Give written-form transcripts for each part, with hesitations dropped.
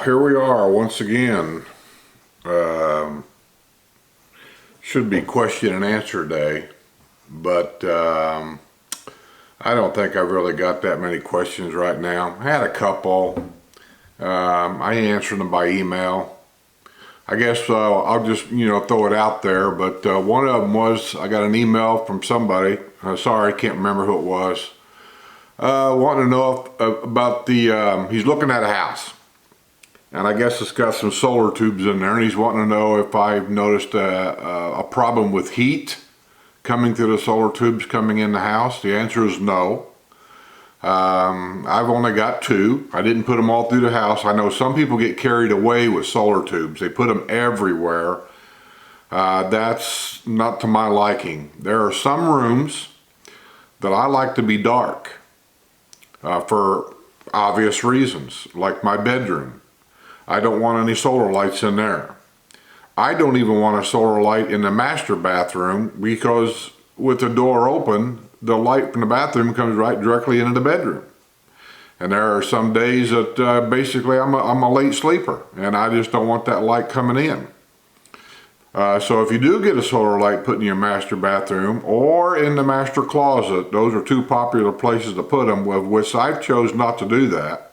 Here we are once again. Should be question and answer day, but I don't think I've really got that many questions right now. I had a couple. I answered them by email. I guess I'll just throw it out there, but one of them was I got an email from somebody. Sorry, I can't remember who it was. Wanting to know about the he's looking at a house, and I guess it's got some solar tubes in there, and he's wanting to know if I've noticed a problem with heat coming through the solar tubes coming in the house. The answer is no. I've only got two. I didn't put them all through the house. I know some people get carried away with solar tubes. They put them everywhere. That's not to my liking. There are some rooms that I like to be dark for obvious reasons, like my bedroom. I don't want any solar lights in there. I don't even want a solar light in the master bathroom because with the door open, the light from the bathroom comes right directly into the bedroom. And there are some days that basically I'm a late sleeper and I just don't want that light coming in. So if you do get a solar light put in your master bathroom or in the master closet, those are two popular places to put them, with which I've chosen not to do that.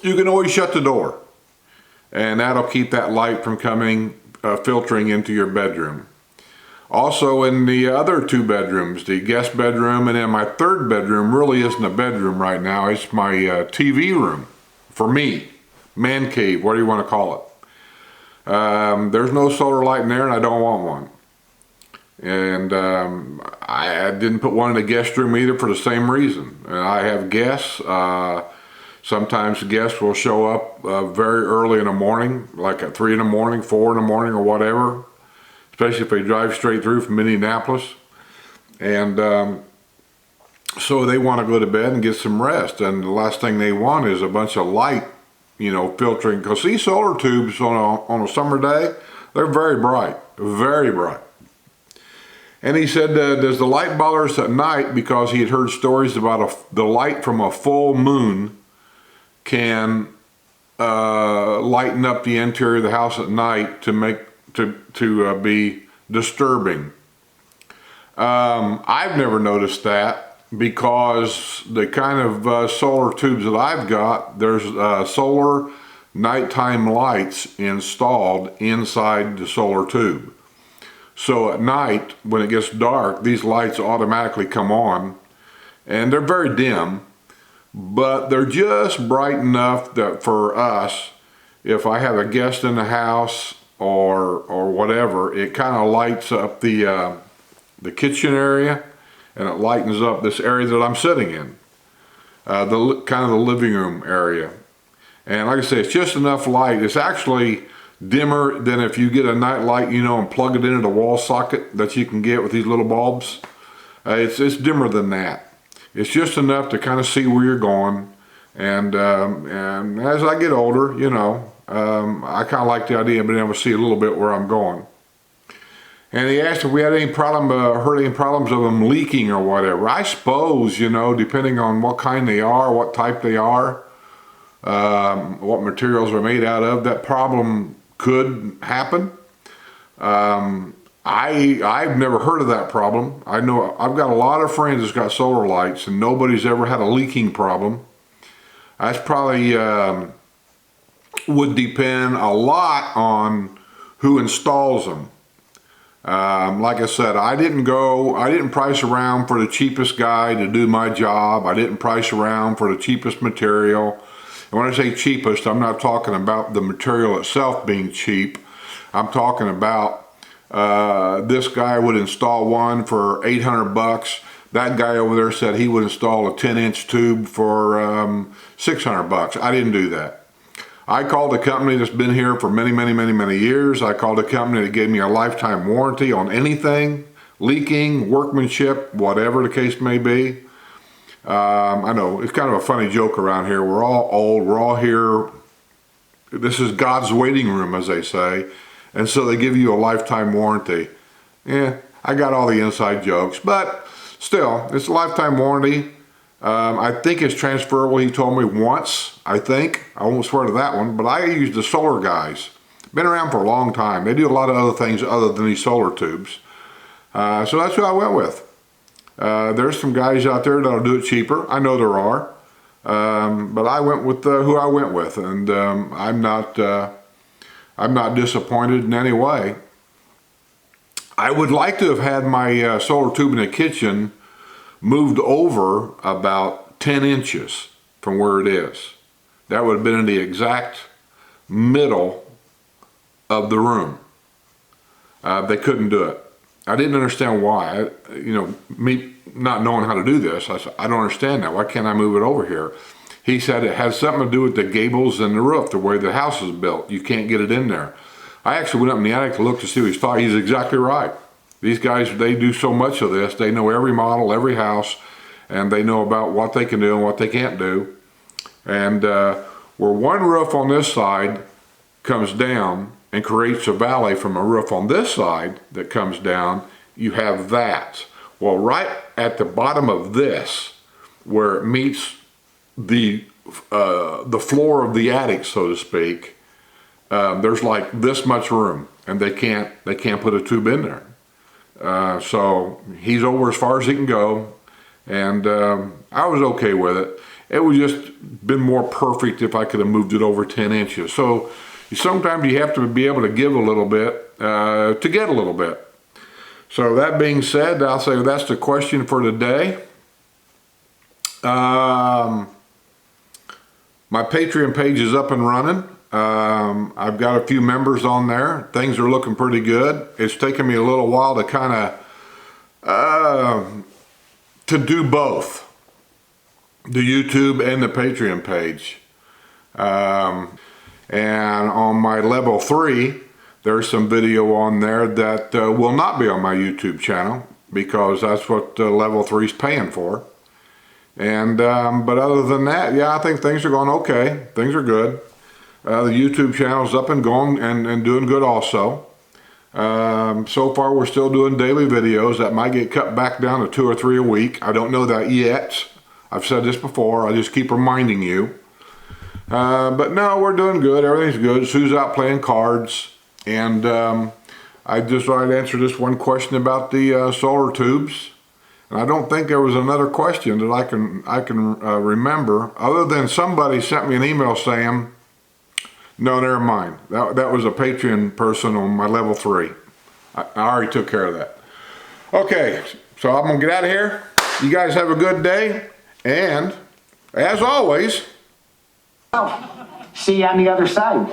You can always shut the door, and that'll keep that light from coming, filtering into your bedroom. Also in the other two bedrooms, the guest bedroom and then my third bedroom really isn't a bedroom right now. It's my TV room, for me, man cave, what do you want to call it. There's no solar light in there and I don't want one. And I didn't put one in the guest room either for the same reason. And I have guests. Sometimes guests will show up very early in the morning, like at 3 in the morning, 4 in the morning or whatever, especially if they drive straight through from Indianapolis. And so they want to go to bed and get some rest. And the last thing they want is a bunch of light, filtering. Because these solar tubes on a summer day, they're very bright, very bright. And he said, does the light bother us at night? Because he had heard stories about the light from a full moon can lighten up the interior of the house at night to be disturbing. I've never noticed that because the kind of solar tubes that I've got, there's solar nighttime lights installed inside the solar tube. So at night, when it gets dark, these lights automatically come on, and they're very dim, but they're just bright enough that for us, if I have a guest in the house or whatever, it kind of lights up the kitchen area, and it lightens up this area that I'm sitting in, the kind of the living room area. And like I say, it's just enough light. It's actually dimmer than if you get a night light, and plug it into the wall socket that you can get with these little bulbs. It's dimmer than that. It's just enough to kind of see where you're going. And as I get older, I kind of like the idea of being able to see a little bit where I'm going. And he asked if we had any heard any problems of them leaking or whatever. I suppose, depending on what kind they are, what type they are, what materials are made out of, that problem could happen. I've never heard of that problem. I know I've got a lot of friends that's got solar lights and nobody's ever had a leaking problem. That's probably would depend a lot on who installs them. Like I said, I didn't price around for the cheapest guy to do my job. I didn't price around for the cheapest material. And when I say cheapest, I'm not talking about the material itself being cheap. I'm talking about this guy would install one for 800 bucks. That guy over there said he would install a 10-inch tube for 600 bucks. I didn't do that. I called a company that's been here for many, many, many, many years. I called a company that gave me a lifetime warranty on anything, leaking, workmanship, whatever the case may be. I know it's kind of a funny joke around here. We're all old. We're all here. This is God's waiting room, as they say. And so they give you a lifetime warranty. Yeah, I got all the inside jokes, but still, it's a lifetime warranty. I think it's transferable, he told me once, I think. I won't swear to that one, but I use the solar guys. Been around for a long time. They do a lot of other things other than these solar tubes. So that's who I went with. There's some guys out there that'll do it cheaper. I know there are. But I went with who I went with, and I'm not disappointed in any way. I would like to have had my solar tube in the kitchen moved over about 10 inches from where it is. That would have been in the exact middle of the room. They couldn't do it. I didn't understand why. Me not knowing how to do this, I said, I don't understand that. Why can't I move it over here? He said it has something to do with the gables and the roof, the way the house is built. You can't get it in there. I actually went up in the attic to look to see what he's talking. He's exactly right. These guys, they do so much of this. They know every model, every house, and they know about what they can do and what they can't do. And where one roof on this side comes down and creates a valley from a roof on this side that comes down, you have that. Well, right at the bottom of this, where it meets the floor of the attic, so to speak, there's like this much room, and they can't put a tube in there. So he's over as far as he can go, and I was okay with it. It would just been more perfect if I could have moved it over 10 inches. So sometimes you have to be able to give a little bit to get a little bit. So that being said, I'll say that's the question for today. My Patreon page is up and running. I've got a few members on there. Things are looking pretty good. It's taken me a little while to kind of to do both, the YouTube and the Patreon page. And on my level 3, there's some video on there that will not be on my YouTube channel, because that's what level 3 is paying for. And but other than that, yeah, I think things are going okay. Things are good. The YouTube channel's up and going and doing good also. So far we're still doing daily videos. That might get cut back down to 2 or 3 a week. I don't know that yet. I've said this before. I just keep reminding you. But no, we're doing good. Everything's good. Sue's out playing cards. And I just thought I'd answer this one question about the solar tubes. And I don't think there was another question that I can remember, other than somebody sent me an email saying, no, never mind. That was a Patreon person on my level 3. I already took care of that. Okay, so I'm gonna get out of here. You guys have a good day, and as always, see you on the other side.